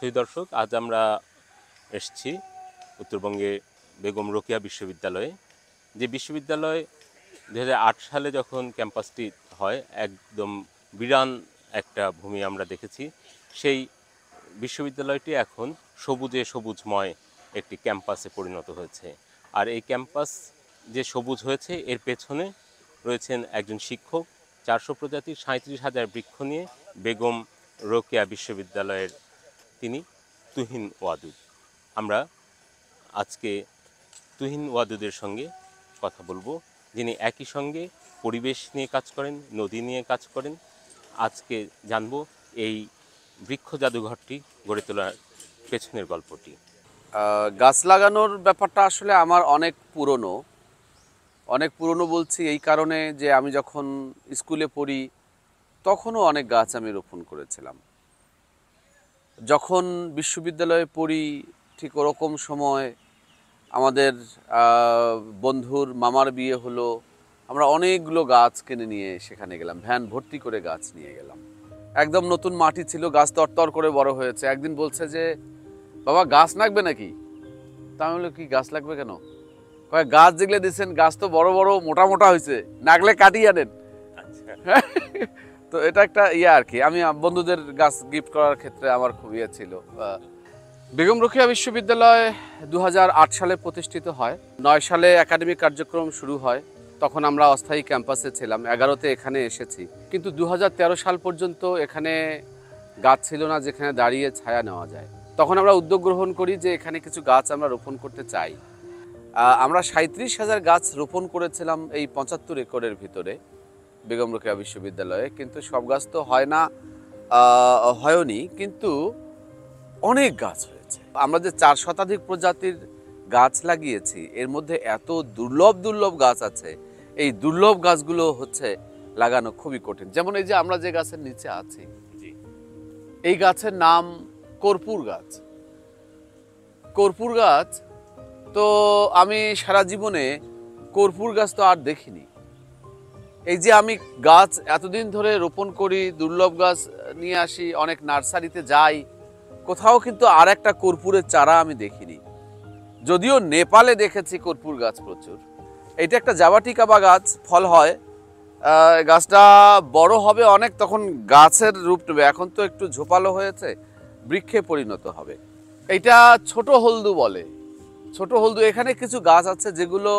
প্রিয় দর্শক, আজ আমরা এসেছি উত্তরবঙ্গে বেগম রোকেয়া বিশ্ববিদ্যালয়ে। যে বিশ্ববিদ্যালয় 2008 সালে যখন ক্যাম্পাসটি হয়, একদম বিরান একটা ভূমি আমরা দেখেছি। সেই বিশ্ববিদ্যালয়টি এখন সবুজে সবুজময় একটি ক্যাম্পাসে পরিণত হয়েছে। আর এই ক্যাম্পাস যে সবুজ হয়েছে, এর পেছনে রয়েছেন একজন শিক্ষক। 400 প্রজাতির 37,000 বৃক্ষ নিয়ে বেগম রোকেয়া বিশ্ববিদ্যালয়ের তিনি তুহিন ওয়াদুদ। আমরা আজকে তুহিন ওয়াদুদের সঙ্গে কথা বলবো, যিনি একই সঙ্গে পরিবেশ নিয়ে কাজ করেন, নদী নিয়ে কাজ করেন। আজকে জানবো এই বৃক্ষ জাদুঘরটি গড়ে তোলার পেছনের গল্পটি। গাছ লাগানোর ব্যাপারটা আসলে আমার অনেক পুরনো বলছি এই কারণে যে আমি যখন স্কুলে পড়ি তখনও অনেক গাছ আমি রোপণ করেছিলাম। যখন বিশ্ববিদ্যালয়ে পড়ি ঠিক ওরকম সময় আমাদের বন্ধুর মামার বিয়ে হলো, আমরা অনেকগুলো গাছ কিনে নিয়ে সেখানে গেলাম, ভ্যান ভর্তি করে গাছ নিয়ে গেলাম। একদম নতুন মাটি ছিল, গাছ তরতর করে বড় হয়েছে। একদিন বলছে যে, বাবা গাছ লাগবে নাকি? তা আমি বললাম, কি গাছ লাগবে কেন? কয়েক গাছ যেগুলো দিচ্ছেন, গাছ তো বড় বড় মোটা মোটা হয়েছে, নাগলে কাটিয়ে আনেন। তো এটা একটা আর কি, আমি বন্ধুদের গাছ গিফট করার ক্ষেত্রে আমার খুব ছিল। বেগম রোকেয়া বিশ্ববিদ্যালয় 2008 সালে প্রতিষ্ঠিত হয়। 9 সালে একাডেমিক কার্যক্রম শুরু হয়। তখন আমরা অস্থায়ী ক্যাম্পাসে ছিলাম, 11তে এখানে এসেছি। কিন্তু 2013 সাল পর্যন্ত এখানে গাছ ছিল না যেখানে দাঁড়িয়ে ছায়া নেওয়া যায়। তখন আমরা উদ্যোগ গ্রহণ করি যে এখানে কিছু গাছ আমরা রোপণ করতে চাই। আমরা 37,000 গাছ রোপণ করেছিলাম এই 75 একরের ভিতরে বেগম রোকেয়া বিশ্ববিদ্যালয়ে। কিন্তু সব গাছ তো হয় না, হয়নি, কিন্তু অনেক গাছ হয়েছে। আমরা যে 4 শতাধিক প্রজাতির গাছ লাগিয়েছি, এর মধ্যে এত দুর্লভ গাছ আছে, এই দুর্লভ গাছগুলো হচ্ছে লাগানো খুবই কঠিন। যেমন এই যে আমরা যে গাছের নিচে আছি, এই গাছের নাম কর্পূর গাছ। কর্পূর গাছ তো আমি সারা জীবনে কর্পূর গাছ তো আর দেখিনি। এই যে আমি গাছ এতদিন ধরে রোপণ করি, দুর্লভ গাছ নিয়ে আসি, অনেক নার্সারিতে যাই, কোথাও কিন্তু আর একটা কর্পূরের চারা আমি দেখিনি। যদিও নেপালে দেখেছি কর্পূর গাছ প্রচুর। এটা একটা জাবাটিকা বা গাছ, ফল হয়। গাছটা বড় হবে অনেক, তখন গাছের রূপ নেবে। এখন তো একটু ঝোপালো হয়েছে, বৃক্ষে পরিণত হবে। এটা ছোট হলদু বলে। ছোট হলদু, এখানে কিছু গাছ আছে যেগুলো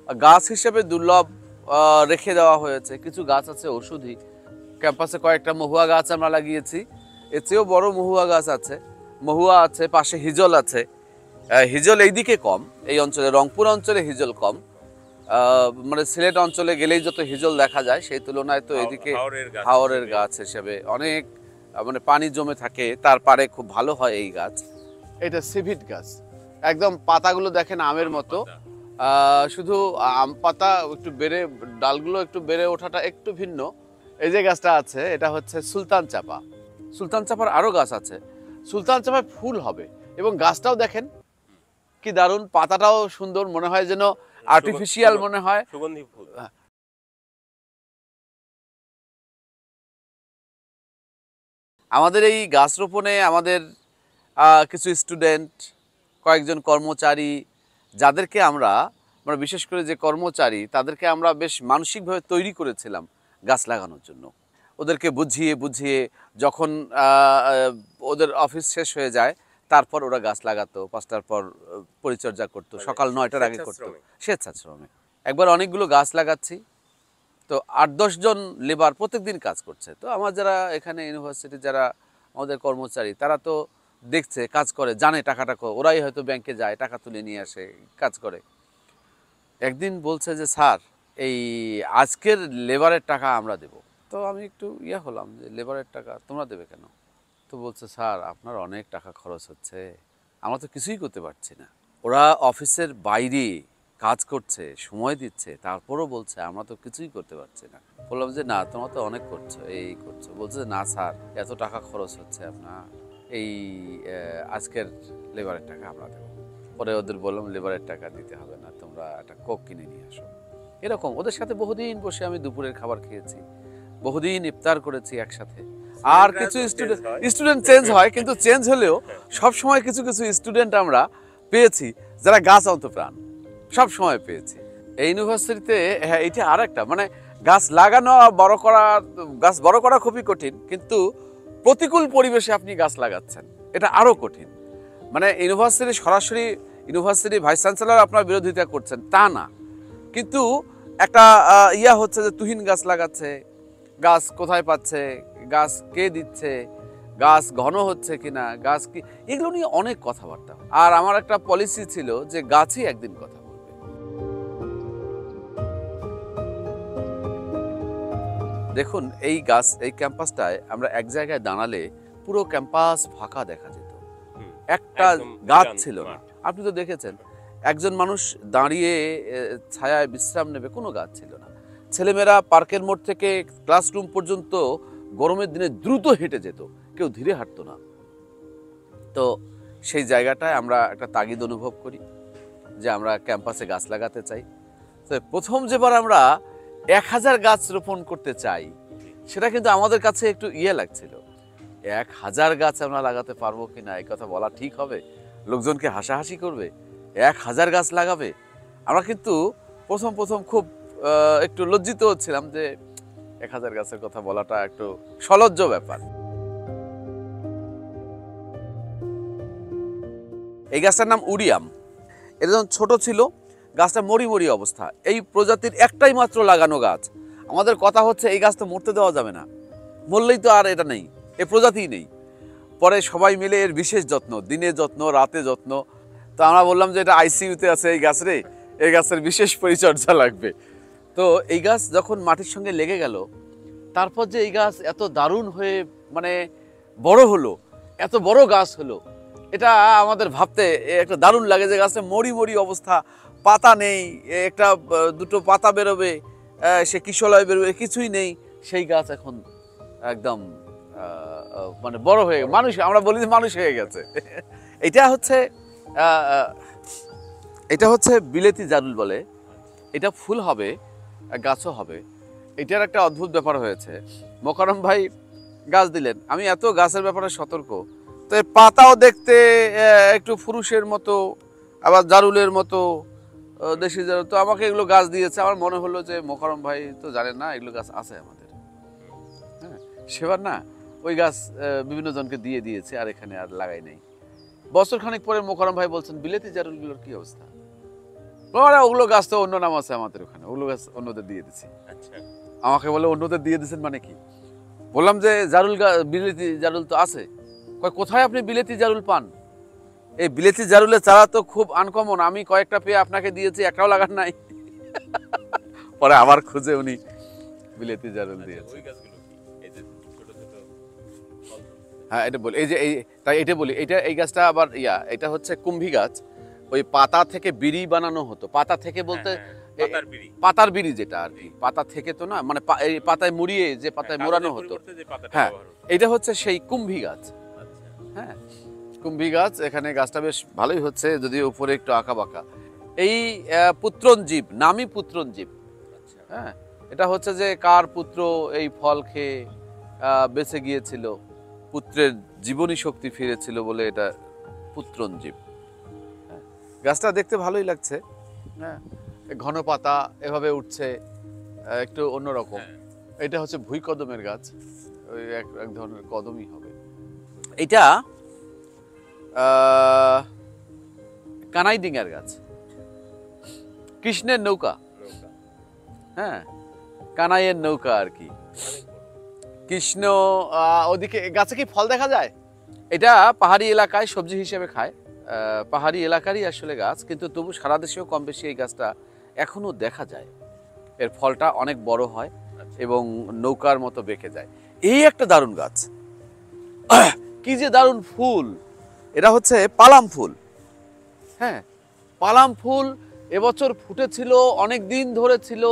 গাছ হিসেবে দুর্লভ রেখে দেওয়া হয়েছে। কিছু গাছ আছে ওষুধি। ক্যাম্পাসে কয়েকটা মহুয়া গাছ আমরা লাগিয়েছি, এর চেয়েও বড় মহুয়া গাছ আছে। মহুয়া আছে, পাশে হিজল আছে। হিজল এইদিকে কম, এই অঞ্চলে, রংপুর অঞ্চলে হিজল কম। মানে সিলেট অঞ্চলে গেলেই যত হিজল দেখা যায়, সেই তুলনায় তো এদিকে হাওরের গাছ হিসেবে অনেক, মানে পানি জমে থাকে, তার পারে খুব ভালো হয় এই গাছ। এটা সিভিট গাছ, একদম পাতাগুলো দেখেন আমের মতো, শুধু আম পাতা একটু বেড়ে, ডালগুলো একটু বেড়ে ওঠাটা একটু ভিন্ন। এই যে গাছটা আছে, এটা হচ্ছে সুলতান চাপা। সুলতান চাপার আরো গাছ আছে। সুলতান চাপায় ফুল হবে, এবং গাছটাও দেখেন কি দারুণ, পাতাটাও সুন্দর, মনে হয় যেন আর্টিফিশিয়াল মনে হয়, সুগন্ধি ফুল। আমাদের এই গাছ রোপণে আমাদের কিছু স্টুডেন্ট, কয়েকজন কর্মচারী, যাদেরকে আমরা, মানে বিশেষ করে যে কর্মচারী, তাদেরকে আমরা বেশ মানসিকভাবে তৈরি করেছিলাম গাছ লাগানোর জন্য। ওদেরকে বুঝিয়ে বুঝিয়ে যখন ওদের অফিস শেষ হয়ে যায়, তারপর ওরা গাছ লাগাতো, 5টার পর পরিচর্যা করতো, সকাল 9টার আগে করতো, স্বেচ্ছাশ্রমে। একবার অনেকগুলো গাছ লাগাচ্ছি, তো 8-10 জন লেবার প্রত্যেকদিন কাজ করছে। তো আমার যারা এখানে ইউনিভার্সিটি যারা আমাদের কর্মচারী, তারা তো দেখছে, কাজ করে, জানে টাকাটা, ওরাই হয়তো ব্যাংকে যায়, টাকা তুলে নিয়ে আসে, কাজ করে। একদিন বলছে যে, স্যার, এই আজকের লেবারের টাকা আমরা দেব। তো আমি একটু হলাম যে, লেবারের টাকা তোমরা দেবে কেন? তো বলছে, স্যার, আপনার অনেক টাকা খরচ হচ্ছে, আমরা তো কিছুই করতে পারছি না। ওরা অফিসের বাইরে কাজ করছে, সময় দিচ্ছে, তারপরও বলছে আমরা তো কিছুই করতে পারছি না। বললাম যে, না, তোমরা তো অনেক করছো, এই করছো। বলছে, না স্যার, এত টাকা খরচ হচ্ছে আপনার, এই আজকের লেবারের টাকা আমরা দেবো। পরে ওদের বললাম, লেবারের টাকা দিতে হবে না, তোমরা একটা কোক কিনে নিয়ে আসো। এরকম ওদের সাথে বহুদিন বসে আমি দুপুরের খাবার খেয়েছি, বহুদিন ইফতার করেছি একসাথে। আর কিছু স্টুডেন্ট চেঞ্জ হয়, কিন্তু চেঞ্জ হলেও সব সময় কিছু কিছু স্টুডেন্ট আমরা পেয়েছি যারা গাছ অন্তপ্রাণ, সব সময় পেয়েছি। এই ইউনিভার্সিটিতে হ্যাঁ এটা আর একটা মানে গাছ লাগানো আর বড় করা, গাছ বড় করা খুবই কঠিন, কিন্তু প্রতিকূল পরিবেশে আপনি গাছ লাগাচ্ছেন এটা আরো কঠিন। মানে ইউনিভার্সিটি সরাসরি ইউনিভার্সিটি ভাইস চ্যান্সেলর আপনার বিরোধিতা করছেন তা না, কিন্তু একটা ইয়া হচ্ছে যে তুহিন গাছ লাগাচ্ছে, গাছ কোথায় পাচ্ছে, গাছ কে দিচ্ছে, গাছ ঘন হচ্ছে কিনা, গাছ কি, এগুলো নিয়ে অনেক কথাবার্তা। আর আমার একটা পলিসি ছিল যে গাছই একদিন কথা বলবে। দেখুন এই গাছ, এই ক্যাম্পাসটায় আমরা এক জায়গায় দাঁড়ালে পুরো ক্যাম্পাস ফাঁকা দেখা যেত, একটা গাছ ছিল না। আপনি তো দেখেছেন একজন মানুষ দাঁড়িয়ে ছায়ায় বিশ্রাম নেবে, কোনো গাছ ছিল না। ছেলেমেয়েরা পার্কের মোড় থেকে ক্লাসরুম পর্যন্ত গরমের দিনে দ্রুত হেঁটে যেত, কেউ ধীরে হাঁটতো না। তো সেই জায়গাটায় আমরা একটা তাগিদ অনুভব করি যে আমরা ক্যাম্পাসে গাছ লাগাতে চাই। তো প্রথম যেবার আমরা 1000 গাছ রোপণ করতে চাই, সেটা কিন্তু আমাদের কাছে একটু ইয়ে লাগছিল, 1000 গাছ আমরা লাগাতে পারবো কিনা, এই কথা বলা ঠিক হবে, লোকজনকে হাসাহাসি করবে, 1000 গাছ লাগাবে। আমরা কিন্তু প্রথম খুব একটু লজ্জিত হচ্ছিলাম যে 1000 গাছের কথা বলাটা একটু সলজ্জ ব্যাপার। এই গাছটার নাম উড়িয়াম। এটা যখন ছোট ছিল গাছটা মরি অবস্থা, এই প্রজাতির একটাই মাত্র লাগানো গাছ। আমাদের কথা হচ্ছে এই গাছ তো মরতে দেওয়া যাবে না, মরলেই তো আর এটা নেই, এ প্রজাতিই নেই। পরে সবাই মিলে এর বিশেষ যত্ন, দিনে যত্ন, রাতে যত্ন। তো আমরা বললাম যে এটা আইসিইউতে আছে এই গাছ রে, এই গাছের বিশেষ পরিচর্যা লাগবে। তো এই গাছ যখন মাটির সঙ্গে লেগে গেল, তারপর যে এই গাছ এত দারুণ হয়ে মানে বড় হলো, এত বড় গাছ হলো, এটা আমাদের ভাবতে একটা দারুণ লাগে যে গাছটা মরি অবস্থা, পাতা নেই, একটা দুটো পাতা বেরোবে, সে কিশলয় বেরোবে, কিছুই নেই। সেই গাছ এখন একদম মানে বড় হয়ে মানুষ, আমরা বলি যে মানুষ হয়ে গেছে। এটা হচ্ছে বিলেতি জারুল বলে, এটা ফুল হবে, গাছও হবে। এটার একটা অদ্ভুত ব্যাপার হয়েছে, মোকাররম ভাই গাছ দিলেন, আমি এত গাছের ব্যাপারে সতর্ক, তো এর পাতাও দেখতে একটু ফুরুষের মতো, আবার জারুলের মতো, দেশি জারুল। তো আমাকে এগুলো গাছ দিয়েছে, আমার মনে হলো যে মোকাররম ভাই তো জানেন না এগুলো গাছ আছে আমাদের। হ্যাঁ, সেবার না ওই গাছ বিভিন্ন জনকে দিয়ে দিয়েছে, আর এখানে আর লাগাই নাই। বছর খানিক পরে মোকাররম ভাই বলছেন বিলেতি জারুলগুলোর কি অবস্থা? ওগুলো গাছ তো অন্য নাম আছে আমাদের ওখানে, ওগুলো গাছ অন্যদের দিয়ে দিচ্ছি। আমাকে বলে অন্যদের দিয়ে দিচ্ছেন মানে কি? বললাম যে জারুল বিলেতি জারুল তো আছে। কোথায় আপনি বিলেতি জারুল পান? এই বিলেতি জারুলের চারা তো খুব আনকমন, আমি কয়েকটা পেয়ে আপনাকে দিয়েছি, একটাও লাগান নাই। পরে আবার খুঁজে উনি বিলেতি জারুল দিয়েছে। হ্যাঁ এটা বলি, এই যে এটা বলি, এই গাছটা আবার এটা হচ্ছে কুম্ভি গাছ। ওই পাতা থেকে বিড়ি বানানো হতো, পাতা থেকে বলতে পাতার বিড়ি যেটা আর কি, পাতা থেকে তো না, মানে এই পাতায় মুড়িয়ে যে পাতায় মোড়ানো হতো। হ্যাঁ, এটা হচ্ছে সেই কুম্ভি গাছ। হ্যাঁ, কুম্ভি গাছ, এখানে গাছটা বেশ ভালোই হচ্ছে, যদিও উপরে একটু আঁকা বাঁকা। এই পুত্রনজীব, নামই পুত্রনজীব। হ্যাঁ, এটা হচ্ছে যে কার পুত্র এই ফল খেয়ে বেঁচে গিয়েছিল, পুত্রের জীবনী শক্তি ফিরেছিল বলে এটা পুত্রনজীব। গাছটা দেখতে ভালোই লাগছে। হ্যাঁ, ঘন পাতা এভাবে উঠছে, একটু অন্যরকম। এটা হচ্ছে ভুই কদমের গাছ, ওই এক ধরনের কদমই হবে। এটা কানাই ডিঙ্গার গাছ, কৃষ্ণের নৌকা। হ্যাঁ, কানাইয়ের নৌকা আর কি। কৃষ্ণ ওদিকে গাছে কি ফল দেখা যায়? এটা পাহাড়ি এলাকায় সবজি হিসেবে খায়, পাহাড়ি এলাকারই আসলে গাছ, কিন্তু তবু সারা দেশেও কম বেশি এই গাছটা এখনো দেখা যায়। এর ফলটা অনেক বড় হয় এবং নৌকার মতো বেঁকে যায়। এই একটা দারুণ গাছ, কি যে দারুণ ফুল! এটা হচ্ছে পালাম ফুল। হ্যাঁ, পালাম ফুল এবছর ফুটেছিল, অনেক দিন ধরে ছিল,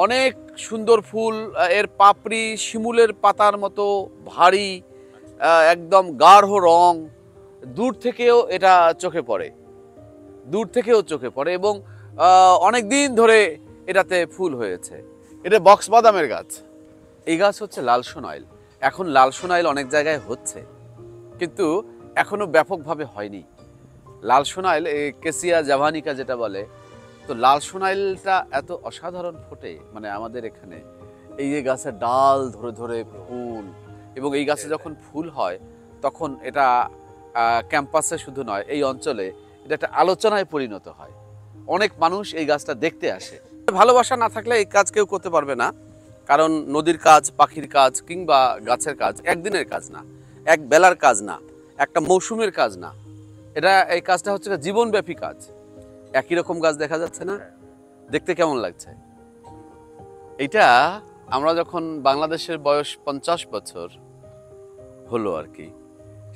অনেক সুন্দর ফুল। এর পাপড়ি শিমুলের পাতার মতো ভারী, একদম গাঢ় রং, দূর থেকেও এটা চোখে পড়ে, দূর থেকেও চোখে পড়ে, এবং অনেক দিন ধরে এটাতে ফুল হয়েছে। এটা বক্স বাদামের গাছ। এই গাছ হচ্ছে লাল সোনাইল। এখন লাল সোনাইল অনেক জায়গায় হচ্ছে, কিন্তু এখনো ব্যাপকভাবে হয়নি। লাল সোনাইল কেসিয়া জাভানিকা যেটা বলে, তো লাল সোনাইলটা এত অসাধারণ ফোটে মানে আমাদের এখানে। এই যে গাছের ডাল ধরে ধরে ফুল, এবং এই গাছে যখন ফুল হয় তখন এটা ক্যাম্পাসে শুধু নয়, এই অঞ্চলে এটা একটা আলোচনায় পরিণত হয়। অনেক মানুষ এই গাছটা দেখতে আসে। ভালোবাসা না থাকলে এই কাজ কেউ করতে পারবে না, কারণ নদীর কাজ, পাখির কাজ কিংবা গাছের কাজ একদিনের কাজ না, এক বেলার কাজ না, একটা মৌসুমের কাজ না। এই কাজটা হচ্ছে জীবনব্যাপী কাজ। একই রকম গাছ দেখা যাচ্ছে না, দেখতে কেমন লাগছে? এটা আমরা যখন বাংলাদেশের বয়স 50 বছর হলো আর কি,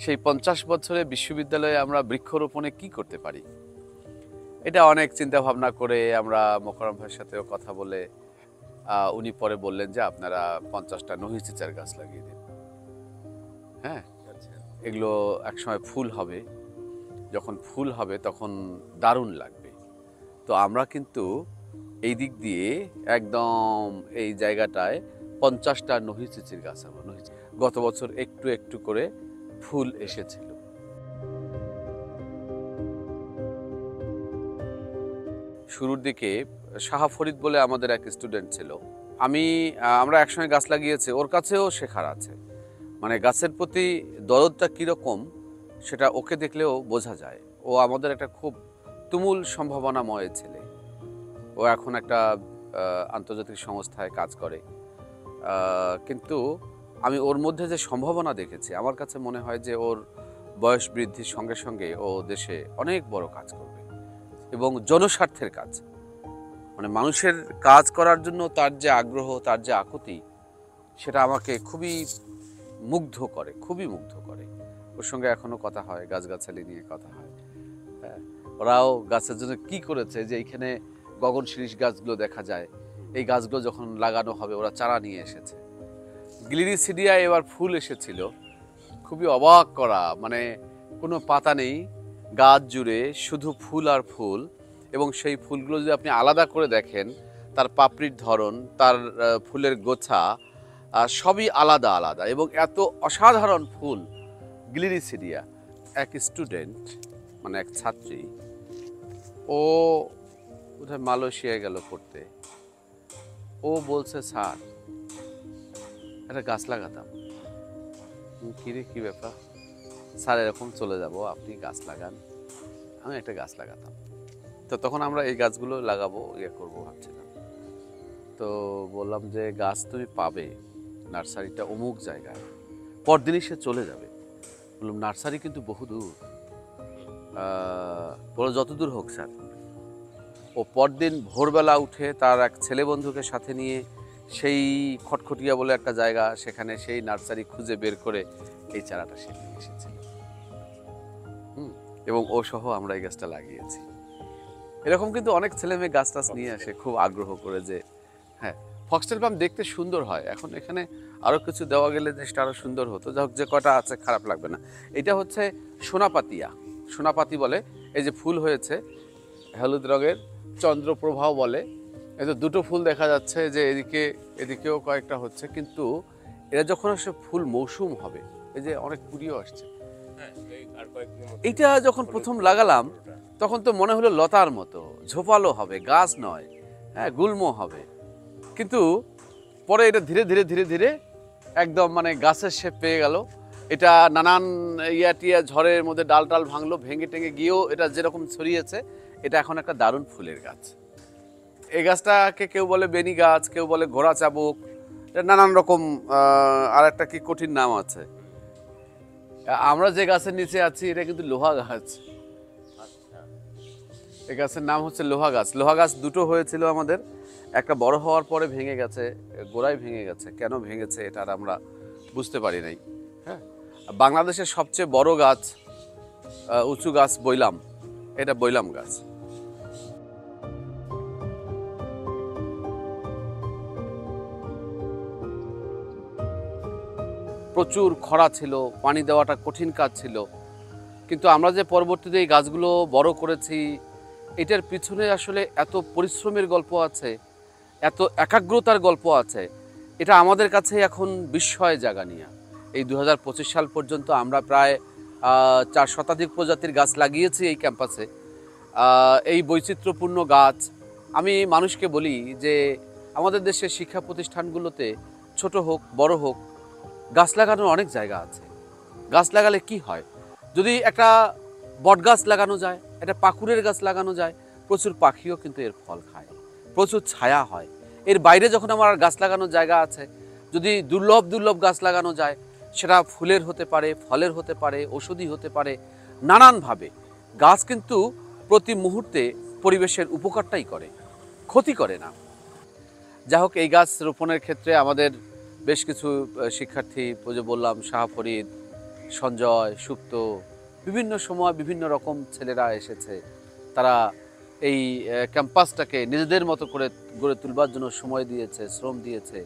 সেই 50 বছরে বিশ্ববিদ্যালয়ে আমরা বৃক্ষরোপণে কি করতে পারি, এটা অনেক চিন্তা ভাবনা করে আমরা মোকাররম ভাইয়ের সাথেও কথা বলে উনি পরে বললেন যে আপনারা 50টা নহিচিচার গাছ লাগিয়ে দিন। হ্যাঁ, এগুলো একসময় ফুল হবে, যখন ফুল হবে তখন দারুণ লাগবে। তো আমরা কিন্তু এই দিক দিয়ে একদম এই জায়গাটায় 50টা নহিচিচির গাছ আমরা গত বছর একটু একটু করে ফুল এসেছিল। শুরুর দিকে শাহ ফরিদ বলে আমাদের এক স্টুডেন্ট ছিল, আমরা একসঙ্গে গাছ লাগিয়েছি, ওর কাছেও শেখার আছে। মানে গাছের প্রতি দরদটা কীরকম সেটা ওকে দেখলেও বোঝা যায়। ও আমাদের একটা খুব তুমুল সম্ভাবনাময় ছেলে। ও এখন একটা আন্তর্জাতিক সংস্থায় কাজ করে, কিন্তু আমি ওর মধ্যে যে সম্ভাবনা দেখেছি, আমার কাছে মনে হয় যে ওর বয়স বৃদ্ধির সঙ্গে সঙ্গে ও দেশে অনেক বড় কাজ করবে, এবং জনস্বার্থের কাজ। মানে মানুষের কাজ করার জন্য তার যে আগ্রহ, তার যে আকুতি, সেটা আমাকে খুবই মুগ্ধ করে, খুবই মুগ্ধ করে। ওর সঙ্গে এখনো কথা হয়, গাছগাছালি নিয়ে কথা হয়। হ্যাঁ, ওরাও গাছের জন্য কি করেছে, যে এইখানে গগন শিরীষ গাছগুলো দেখা যায়, এই গাছগুলো যখন লাগানো হবে ওরা চারা নিয়ে এসেছে। গ্লিরিসিডিয়া এবার ফুল এসেছিল, খুবই অবাক করা, মানে কোনো পাতা নেই, গাছ জুড়ে শুধু ফুল আর ফুল। এবং সেই ফুলগুলো যদি আপনি আলাদা করে দেখেন, তার পাপড়ির ধরন, তার ফুলের গোছা সবই আলাদা আলাদা, এবং এত অসাধারণ ফুল গ্লিরিসিডিয়া। এক স্টুডেন্ট, মানে এক ছাত্রী, ও বোধহয় মালয়েশিয়ায় গেল পড়তে, ও বলছে স্যার একটা গাছ লাগাতাম। কিরে কি ব্যাপার? স্যার এরকম চলে যাব, আপনি গাছ লাগান, আমি একটা গাছ লাগাতাম। তো তখন আমরা এই গাছগুলো লাগাবো, করবো ভাবছিলাম। তো বললাম যে গাছ তুমি পাবে, নার্সারিটা অমুক জায়গায়। পরদিনই সে চলে যাবে। বললাম নার্সারি কিন্তু বহু দূর। বলো যত দূর হোক স্যার। ও পরদিন ভোরবেলা উঠে তার এক ছেলে বন্ধুকে সাথে নিয়ে সেই খটখটিয়া বলে একটা জায়গা, সেখানে সেই নার্সারি খুঁজে বের করে এই চারাটা সে নিয়ে এসেছিল। এবং ও সহ আমরা এই গাছটা লাগিয়েছি। এরকম কিন্তু অনেক ছেলে মেয়ে গাছ টাছ নিয়ে আসে খুব আগ্রহ করে, যে হ্যাঁ ফক্সটেল পাম দেখতে সুন্দর হয়। এখন এখানে আরও কিছু দেওয়া গেলে জিনিসটা আরও সুন্দর হতো। যাই হোক, যে কটা আছে খারাপ লাগবে না। এটা হচ্ছে সোনাপাতিয়া, সোনাপাতি বলে। এই যে ফুল হয়েছে হলুদ রঙের, চন্দ্রপ্রভাও বলে। এই তো দুটো ফুল দেখা যাচ্ছে, যে এদিকেও কয়েকটা হচ্ছে, কিন্তু এরা যখন আসলে ফুল মৌসুম হবে, এই যে অনেক কুড়িও আসছে। এইটা যখন প্রথম লাগালাম তখন তো মনে হলো লতার মতো, ঝোপালো হবে, গাছ নয়, হ্যাঁ গুল্ম হবে। কিন্তু পরে এটা ধীরে ধীরে ধীরে ধীরে একদম মানে গাছের শেপ পেয়ে গেল। এটা নানান টিয়া ঝড়ের মধ্যে ডাল টাল ভাঙলো, ভেঙে টেঙে গিয়েও এটা যেরকম ছড়িয়েছে, এটা এখন একটা দারুণ ফুলের গাছ। এই গাছটাকে কেউ বলে বেনি গাছ, কেউ বলে ঘোড়া চাবুক, নানান রকম আর একটা কি কঠিন নাম আছে। আমরা যে গাছের নিচে আছি এটা কিন্তু লোহা গাছ। এই গাছের নাম হচ্ছে লোহা গাছ। লোহা গাছ দুটো হয়েছিল আমাদের, একটা বড় হওয়ার পরে ভেঙে গেছে, গোড়ায় ভেঙে গেছে। কেন ভেঙেছে এটা আর আমরা বুঝতে পারি নাই। হ্যাঁ, বাংলাদেশের সবচেয়ে বড় গাছ, উঁচু গাছ বৈলাম, এটা বৈলাম গাছ। প্রচুর খরা ছিল, পানি দেওয়াটা কঠিন কাজ ছিল, কিন্তু আমরা যে পরবর্তীতে এই গাছগুলো বড় করেছি, এটার পিছনে আসলে এত পরিশ্রমের গল্প আছে, এত একাগ্রতার গল্প আছে, এটা আমাদের কাছে এখন বিস্ময় জাগানিয়া। এই 2025 সাল পর্যন্ত আমরা প্রায় 4 শতাধিক প্রজাতির গাছ লাগিয়েছি এই ক্যাম্পাসে। এই বৈচিত্র্যপূর্ণ গাছ, আমি মানুষকে বলি যে আমাদের দেশের শিক্ষা প্রতিষ্ঠানগুলোতে ছোট হোক বড় হোক, গাছ লাগানোর অনেক জায়গা আছে। গাছ লাগালে কি হয়, যদি একটা বট গাছ লাগানো যায়, একটা পাকুড়ের গাছ লাগানো যায়, প্রচুর পাখিও কিন্তু এর ফল খায়, প্রচুর ছায়া হয়। এর বাইরে যখন আমার গাছ লাগানোর জায়গা আছে, যদি দুর্লভ গাছ লাগানো যায়, সেটা ফুলের হতে পারে, ফলের হতে পারে, ঔষধি হতে পারে, নানানভাবে গাছ কিন্তু প্রতি মুহূর্তে পরিবেশের উপকারটাই করে, ক্ষতি করে না। যাই হোক, এই গাছ রোপণের ক্ষেত্রে আমাদের বেশ কিছু শিক্ষার্থী, ওই যে বললাম শাহ ফরিদ, সঞ্জয়, সুপ্ত, বিভিন্ন সময় বিভিন্ন রকম ছেলেরা এসেছে। তারা এই ক্যাম্পাসটাকে নিজেদের মতো করে গড়ে তুলবার জন্য সময় দিয়েছে, শ্রম দিয়েছে।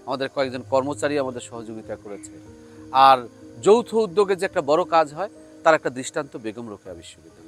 আমাদের কয়েকজন কর্মচারী আমাদের সহযোগিতা করেছে। আর যৌথ উদ্যোগে যে একটা বড় কাজ হয়, তার একটা দৃষ্টান্ত বেগম রোকেয়া বিশ্ববিদ্যালয়।